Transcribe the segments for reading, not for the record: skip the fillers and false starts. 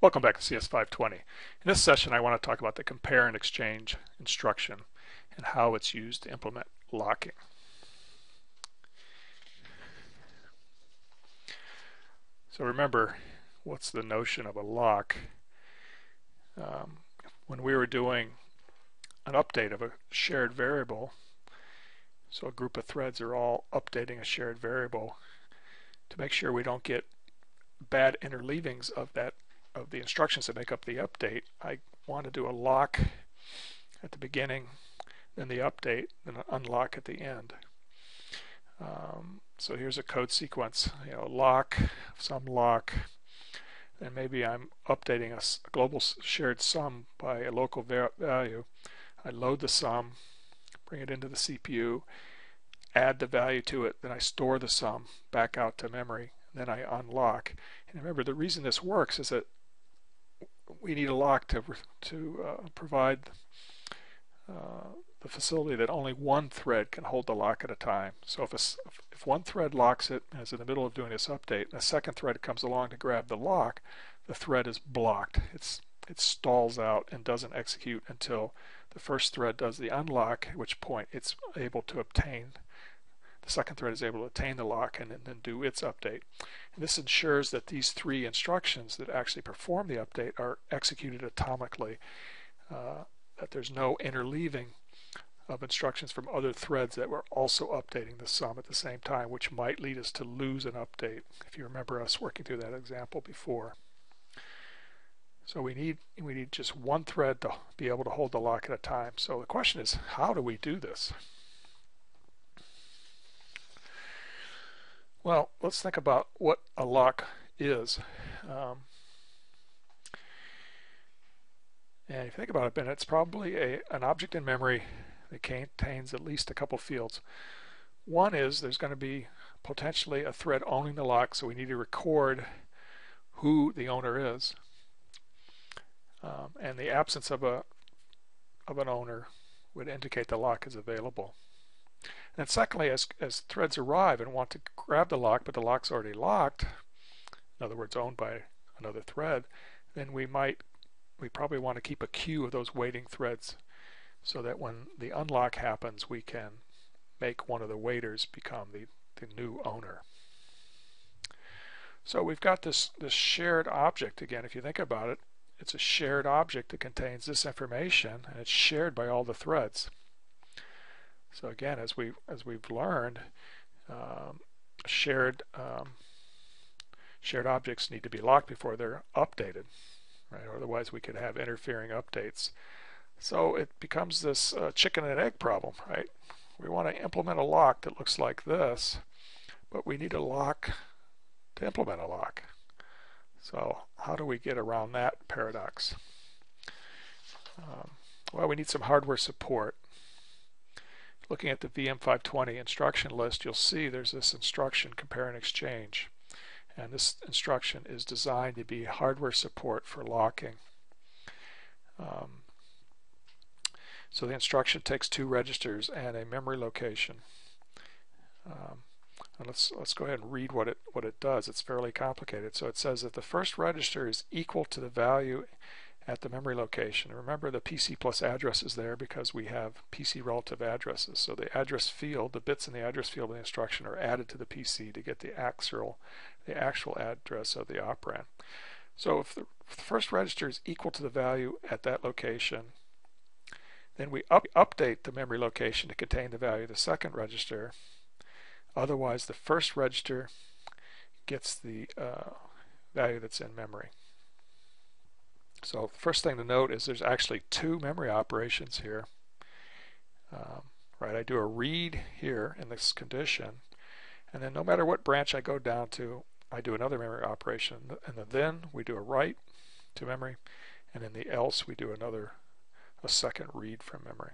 Welcome back to CS520. In this session I want to talk about the compare and exchange instruction and how it's used to implement locking. So remember, what's the notion of a lock? When we were doing an update of a shared variable, so a group of threads are all updating a shared variable, to make sure we don't get bad interleavings of the instructions that make up the update, I want to do a lock at the beginning, then the update, then an unlock at the end. So here's a code sequence, lock, some lock, and maybe I'm updating a global shared sum by a local value. I load the sum, bring it into the CPU, add the value to it, then I store the sum back out to memory, then I unlock. And remember, the reason this works is that we need a lock to provide the facility that only one thread can hold the lock at a time. So if one thread locks it and is in the middle of doing this update, and a second thread comes along to grab the lock, the thread is blocked. It stalls out and doesn't execute until the first thread does the unlock, at which point it's able to obtain, the second thread is able to obtain the lock and then do its update. And this ensures that these three instructions that actually perform the update are executed atomically, that there's no interleaving of instructions from other threads that were also updating the sum at the same time, which might lead us to lose an update, if you remember us working through that example before. So we need just one thread to be able to hold the lock at a time. So the question is, how do we do this? Well, let's think about what a lock is. And if you think about it, Ben, it's probably an object in memory that contains at least a couple fields. One is there's going to be potentially a thread owning the lock, so we need to record who the owner is. And the absence of an owner would indicate the lock is available. And then secondly, as threads arrive and want to grab the lock, but the lock's already locked, in other words owned by another thread, then we probably want to keep a queue of those waiting threads so that when the unlock happens, we can make one of the waiters become the new owner. So we've got this shared object. Again, if you think about it, it's a shared object that contains this information, and it's shared by all the threads. So again, as we've learned, shared objects need to be locked before they're updated, right? Otherwise, we could have interfering updates. So it becomes this chicken and egg problem, right? We want to implement a lock that looks like this, but we need a lock to implement a lock. So how do we get around that paradox? Well, we need some hardware support. Looking at the VM520 instruction list, you'll see there's this instruction, compare and exchange. And this instruction is designed to be hardware support for locking. So the instruction takes two registers and a memory location. And let's go ahead and read what it does. It's fairly complicated. So it says that the first register is equal to the value at the memory location. Remember, the PC plus address is there because we have PC relative addresses. So the address field, the bits in the address field of the instruction are added to the PC to get the actual address of the operand. So if the first register is equal to the value at that location, then we update the memory location to contain the value of the second register. Otherwise, the first register gets the value that's in memory. So the first thing to note is there's actually two memory operations here. Right, I do a read here in this condition, and then no matter what branch I go down to, I do another memory operation. And then we do a write to memory, and in the else we do a second read from memory.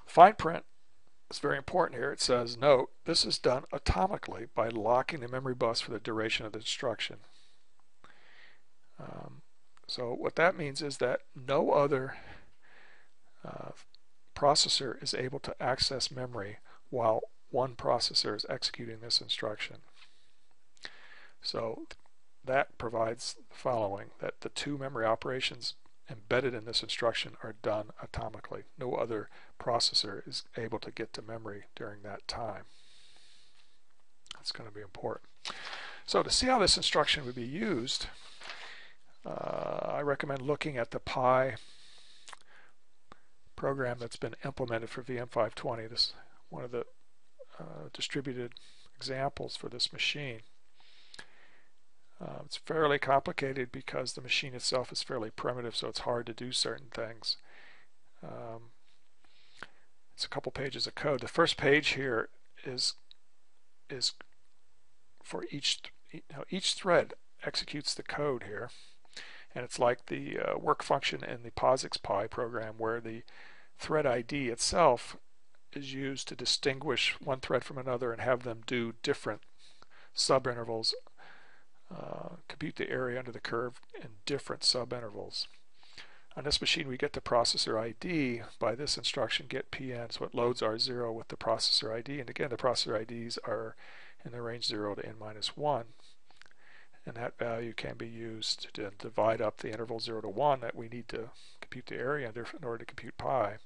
Fine print is very important here. It says, note, this is done atomically by locking the memory bus for the duration of the instruction. So what that means is that no other processor is able to access memory while one processor is executing this instruction. So that provides the following, that the two memory operations embedded in this instruction are done atomically. No other processor is able to get to memory during that time. That's going to be important. So to see how this instruction would be used, I recommend looking at the Pi program that's been implemented for VM520. This is one of the distributed examples for this machine. It's fairly complicated because the machine itself is fairly primitive, so it's hard to do certain things. It's a couple pages of code. The first page here is for each thread executes the code here, and it's like the work function in the POSIX Pi program, where the thread ID itself is used to distinguish one thread from another and have them do different subintervals, compute the area under the curve in different subintervals. On this machine, we get the processor ID by this instruction, get PN, so it loads R0 with the processor ID, and again the processor IDs are in the range 0 to n-1, and that value can be used to divide up the interval 0 to 1 that we need to compute the area in order to compute pi,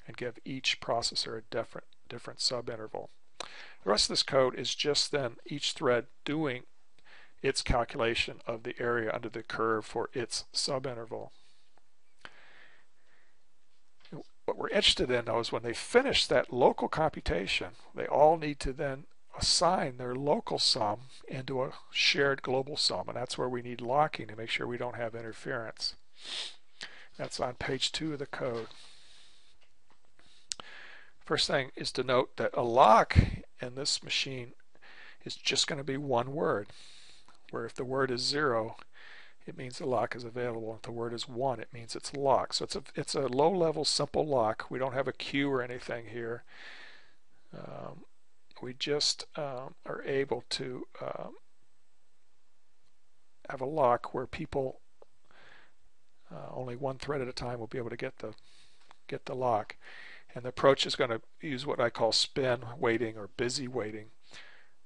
and give each processor a different subinterval. The rest of this code is just then each thread doing its calculation of the area under the curve for its subinterval. What we're interested in, though, is when they finish that local computation, they all need to then assign their local sum into a shared global sum, and that's where we need locking to make sure we don't have interference. That's on page 2 of the code. First thing is to note that a lock in this machine is just going to be one word, where if the word is 0, it means the lock is available. If the word is 1, it means it's locked. So it's a low-level simple lock. We don't have a queue or anything here. We just are able to have a lock where people only one thread at a time will be able to get the lock. And the approach is going to use what I call spin waiting or busy waiting.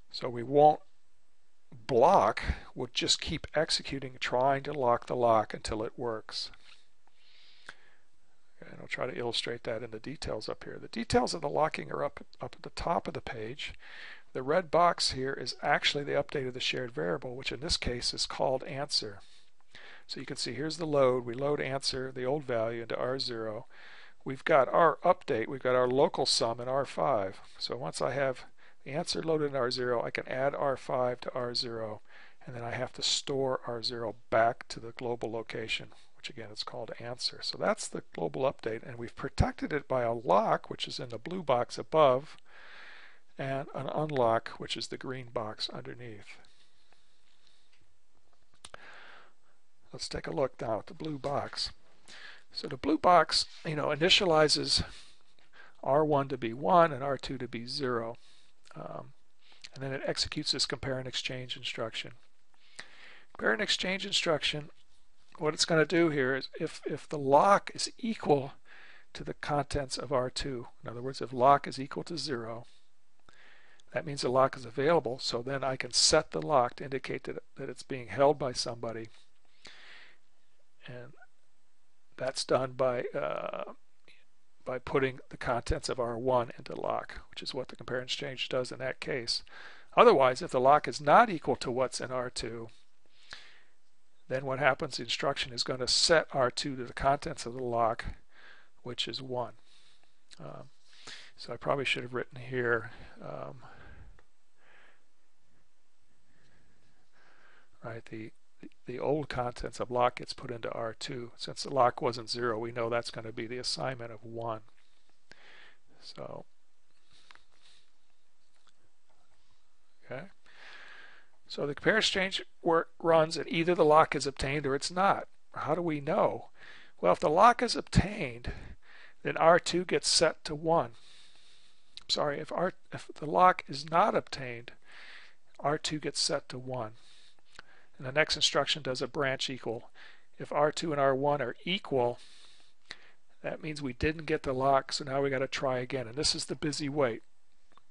So we won't block, we'll just keep executing, trying to lock the lock until it works. And I'll try to illustrate that in the details up here. The details of the locking are up at the top of the page. The red box here is actually the update of the shared variable, which in this case is called answer. So you can see here's the load. We load answer, the old value, into R0. We've got our update, we've got our local sum in R5. So once I have the answer loaded in R0, I can add R5 to R0, and then I have to store R0 back to the global location, which again is called answer. So that's the global update, and we've protected it by a lock, which is in the blue box above, and an unlock, which is the green box underneath. Let's take a look now at the blue box. So the blue box, initializes R1 to be 1 and R2 to be 0. And then it executes this compare and exchange instruction. Compare and exchange instruction, what it's going to do here is if the lock is equal to the contents of R2, in other words, if lock is equal to 0, that means the lock is available, so then I can set the lock to indicate that it's being held by somebody. And that's done by putting the contents of R1 into lock, which is what the compare and exchange does in that case. Otherwise, if the lock is not equal to what's in R2, then what happens, the instruction is going to set R2 to the contents of the lock, which is 1. So I probably should have written here, right, the old contents of lock gets put into R2. Since the lock wasn't 0, we know that's going to be the assignment of 1. So, okay. So the compare exchange runs and either the lock is obtained or it's not. How do we know? Well, if the lock is obtained, then R2 gets set to 1. Sorry, if the lock is not obtained, R2 gets set to 1. And the next instruction does a branch equal. If R2 and R1 are equal, that means we didn't get the lock, so now we got to try again. And this is the busy wait.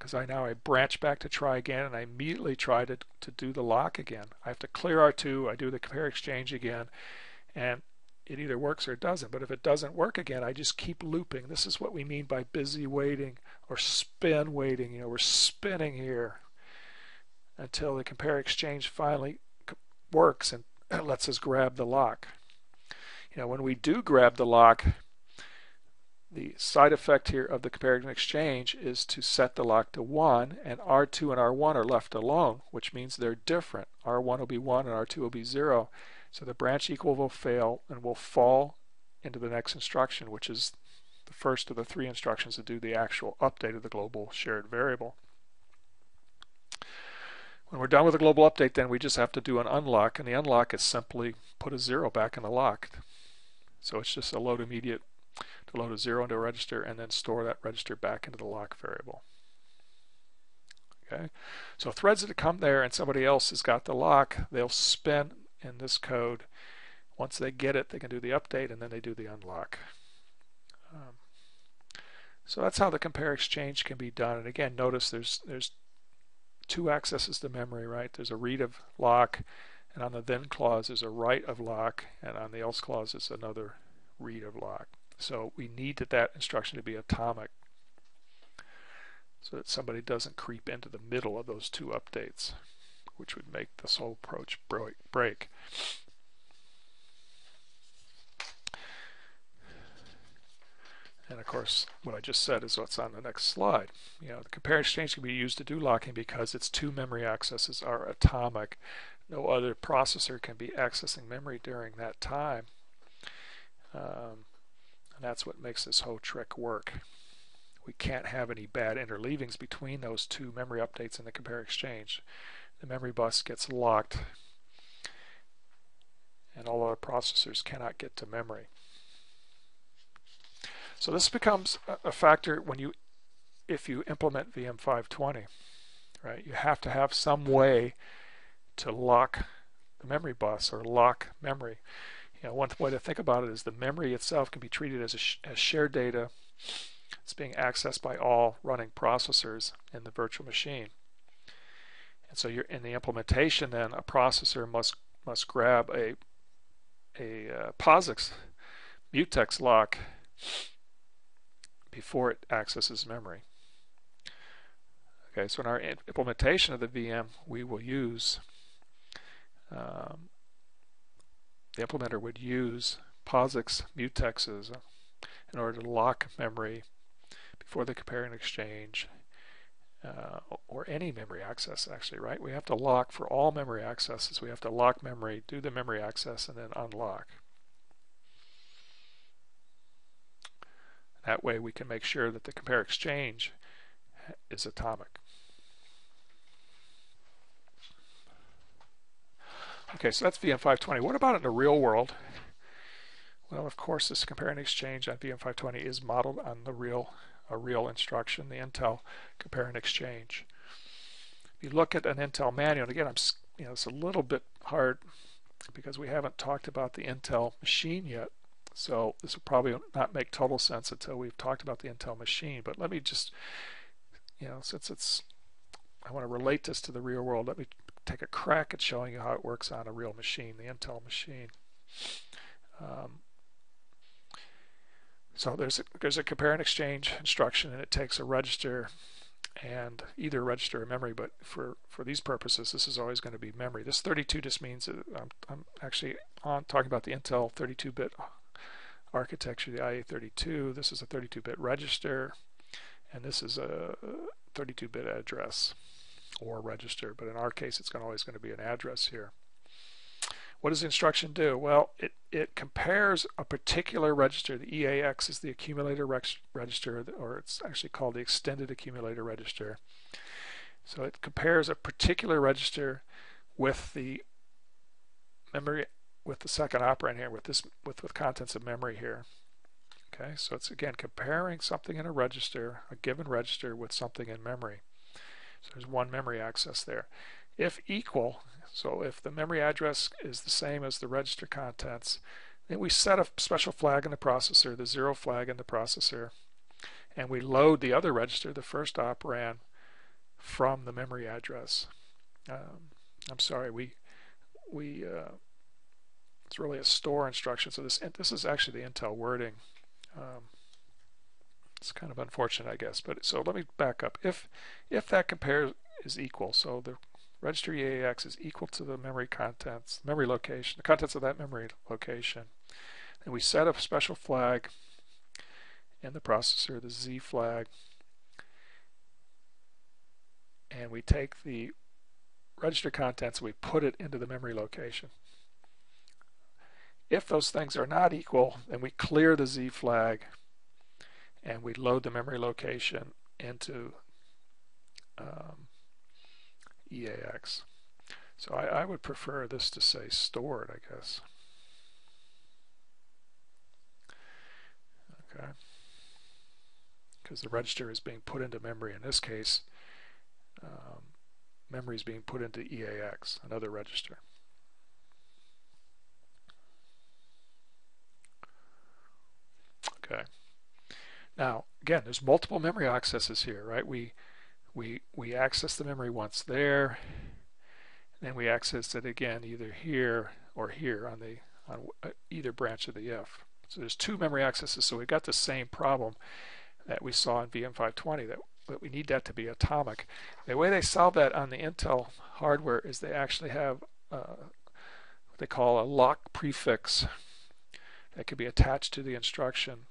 because I branch back to try again, and I immediately try to do the lock again. I have to clear R2, I do the compare exchange again, and it either works or it doesn't. But if it doesn't work again, I just keep looping. This is what we mean by busy waiting or spin waiting. We're spinning here until the compare exchange finally works and lets us grab the lock. When we do grab the lock, the side effect here of the compare and exchange is to set the lock to 1, and R2 and R1 are left alone, which means they're different. R1 will be 1 and R2 will be 0. So the branch equal will fail and will fall into the next instruction, which is the first of the 3 instructions to do the actual update of the global shared variable. When we're done with the global update, then we just have to do an unlock, and the unlock is simply put a 0 back in the lock. So it's just a load immediate to load a 0 into a register and then store that register back into the lock variable. Okay, so threads that come there and somebody else has got the lock, they'll spin in this code. Once they get it, they can do the update and then they do the unlock. So that's how the compare exchange can be done. And again, notice there's 2 accesses to memory, right? There's a read of lock, and on the then clause is a write of lock, and on the else clause is another read of lock. So we need that instruction to be atomic so that somebody doesn't creep into the middle of those 2 updates, which would make this whole approach break. And of course, what I just said is what's on the next slide. The compare exchange can be used to do locking because its 2 memory accesses are atomic. No other processor can be accessing memory during that time. And that's what makes this whole trick work. We can't have any bad interleavings between those 2 memory updates in the compare exchange. The memory bus gets locked, and all other processors cannot get to memory. So this becomes a factor if you implement VM520, right? You have to have some way to lock the memory bus or lock memory. One way to think about it is the memory itself can be treated as shared data. It's being accessed by all running processors in the virtual machine. And so you're in the implementation, then a processor must grab a POSIX mutex lock before it accesses memory. Okay, so in our implementation of the VM, we will use the implementer would use POSIX mutexes in order to lock memory before the compare and exchange, or any memory access, actually, right? We have to lock for all memory accesses. We have to lock memory, do the memory access, and then unlock. That way we can make sure that the compare exchange is atomic. Okay, so that's VM520. What about in the real world? Well, of course, this compare and exchange on VM520 is modeled on a real instruction, the Intel compare and exchange. If you look at an Intel manual, and again, it's a little bit hard because we haven't talked about the Intel machine yet. So this will probably not make total sense until we've talked about the Intel machine. But let me just, since I want to relate this to the real world, let me take a crack at showing you how it works on a real machine, the Intel machine. So there's a compare and exchange instruction, and it takes a register and either a register or memory, but for these purposes, this is always going to be memory. This 32 just means that I'm actually talking about the Intel 32-bit architecture, the IA32. This is a 32-bit register, and this is a 32-bit address or register, but in our case it's always going to be an address here. What does the instruction do? Well, it compares a particular register. The EAX is the accumulator register, or it's actually called the extended accumulator register. So it compares a particular register with the memory, with the second operand here, with contents of memory here. Okay, so it's again comparing something in a register, a given register, with something in memory. So there's one memory access there. If equal, so if the memory address is the same as the register contents, then we set a special flag in the processor, the 0 flag in the processor, and we load the other register, the first operand, from the memory address. I'm sorry, it's really a store instruction. So this is actually the Intel wording. It's kind of unfortunate, I guess. But so let me back up. If that compare is equal, so the register EAX is equal to the memory contents, memory location, the contents of that memory location, and we set a special flag in the processor, the Z flag, and we take the register contents and we put it into the memory location. If those things are not equal, then we clear the Z flag and we load the memory location into EAX. So I would prefer this to say stored, I guess. Okay. Because the register is being put into memory. In this case, memory is being put into EAX, another register. Okay. Now, again, there's multiple memory accesses here, right? We access the memory once there, then we access it again either here or here on either branch of the F. So there's two memory accesses. So we've got the same problem that we saw in VM520, that we need that to be atomic. The way they solve that on the Intel hardware is they actually have what they call a lock prefix that can be attached to the instruction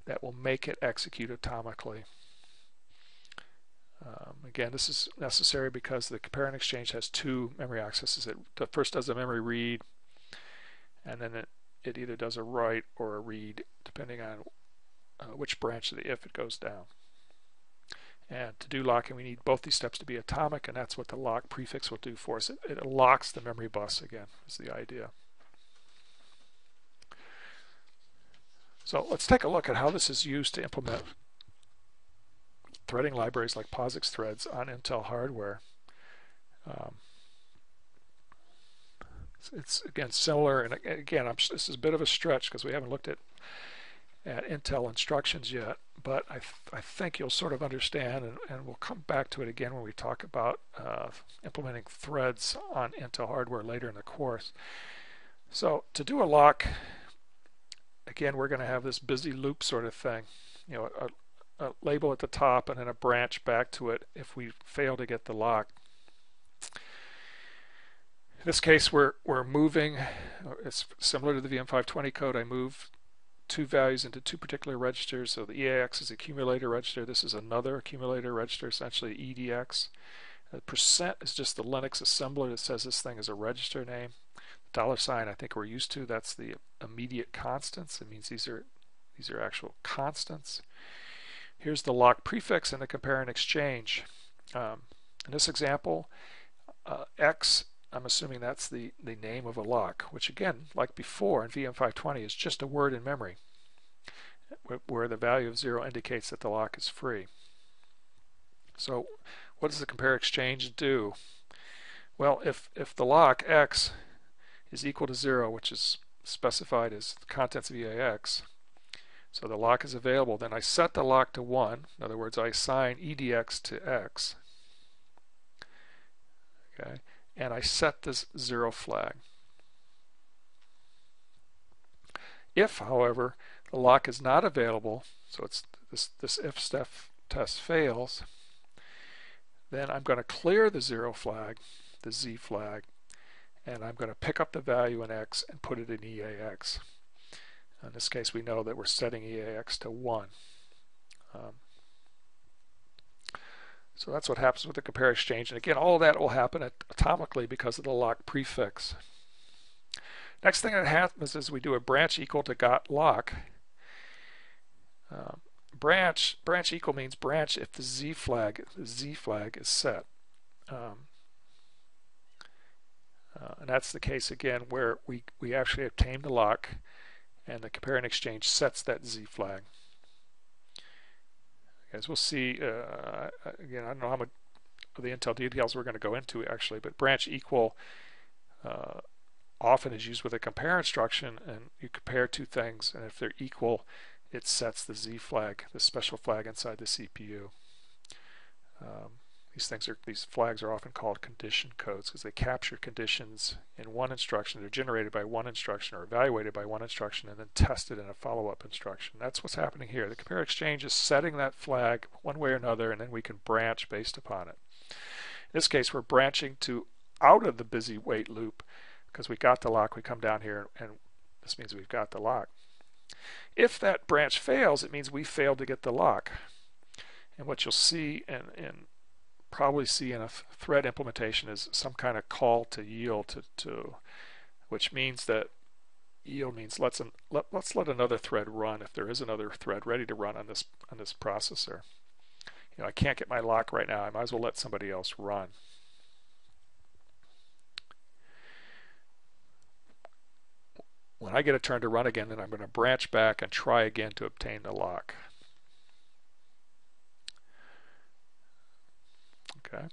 that will make it execute atomically. Again, this is necessary because the compare and exchange has two memory accesses. It first does a memory read, and then it either does a write or a read, depending on which branch of the if it goes down. And to do locking, we need both these steps to be atomic, and that's what the lock prefix will do for us. It locks the memory bus again, is the idea. So let's take a look at how this is used to implement threading libraries like POSIX threads on Intel hardware. It's again similar, and again, this is a bit of a stretch because we haven't looked at Intel instructions yet, but I think you'll sort of understand, and we'll come back to it again when we talk about implementing threads on Intel hardware later in the course. So to do a lock, again, we're going to have this busy loop sort of thing, you know, a label at the top and then a branch back to it if we fail to get the lock. In this case, we're moving, it's similar to the VM520 code. I move two values into two particular registers. So the EAX is accumulator register. This is another accumulator register, essentially EDX. The percent is just the Linux assembler that says this thing is a register name. The $, I think we're used to, that's the immediate constants. It means these are actual constants. Here's the lock prefix and the compare and exchange. In this example, X, I'm assuming that's the name of a lock, which again, like before in VM520, is just a word in memory, where the value of 0 indicates that the lock is free. So what does the compare exchange do? Well, if the lock X is equal to 0, which is specified as the contents of EAX, so the lock is available, then I set the lock to 1. In other words, I assign EDX to X. Okay, and I set this 0 flag. If, however, the lock is not available, so it's this if step test fails, then I'm going to clear the 0 flag, the Z flag, and I'm going to pick up the value in X and put it in EAX. In this case, we know that we're setting EAX to 1. So that's what happens with the compare exchange. And again, all of that will happen atomically because of the lock prefix. Next thing that happens is we do a branch equal to got lock. Branch equal means branch if the Z flag is set. And that's the case again where we actually obtain the lock and the compare and exchange sets that Z flag. As we'll see, again, I don't know how much of the Intel details we're going to go into actually, but branch equal often is used with a compare instruction, and you compare two things, and if they're equal, it sets the Z flag, the special flag inside the CPU. These flags are often called condition codes because they capture conditions in one instruction. They're generated by one instruction or evaluated by one instruction and then tested in a follow-up instruction. That's what's happening here. The compare exchange is setting that flag one way or another, and then we can branch based upon it. In this case, we're branching to out of the busy wait loop because we got the lock. We come down here, and this means we've got the lock. If that branch fails, it means we failed to get the lock. And what you'll see and probably see in a thread implementation is some kind of call to yield which means that yield means let's let another thread run if there is another thread ready to run on this processor. I can't get my lock right now. I might as well let somebody else run. When I get a turn to run again, then I'm going to branch back and try again to obtain the lock. Okay.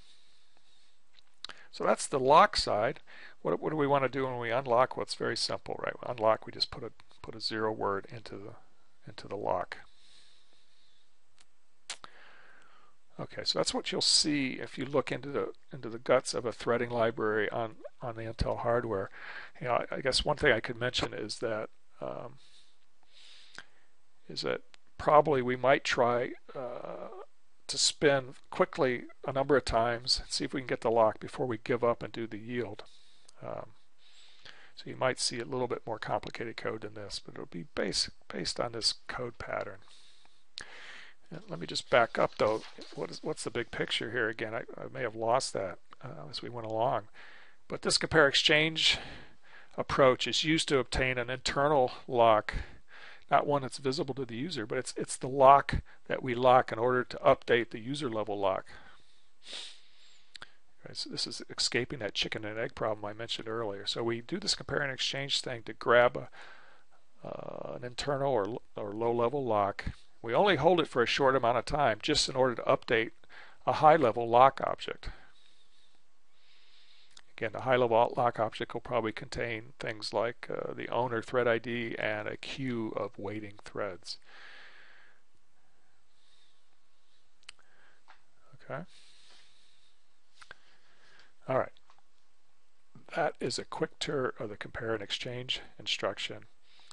So that's the lock side. What do we want to do when we unlock? Well, it's very simple, right? When unlock, we just put a 0 word into the lock. Okay, so that's what you'll see if you look into the guts of a threading library on the Intel hardware. I guess one thing I could mention is that probably we might try to spin quickly a number of times and see if we can get the lock before we give up and do the yield. So you might see a little bit more complicated code than this, but it'll be based on this code pattern. And let me just back up though. What's the big picture here again? I may have lost that as we went along. But this compare exchange approach is used to obtain an internal lock, not one that's visible to the user, but it's the lock that we lock in order to update the user level lock. Right, so this is escaping that chicken and egg problem I mentioned earlier. So we do this compare and exchange thing to grab an internal or low level lock. We only hold it for a short amount of time just in order to update a high level lock object. Again, the high level lock object will probably contain things like the owner thread ID and a queue of waiting threads. Okay. All right. That is a quick tour of the compare and exchange instruction,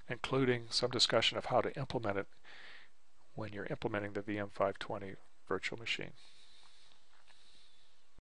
including some discussion of how to implement it when you're implementing the VM520 virtual machine.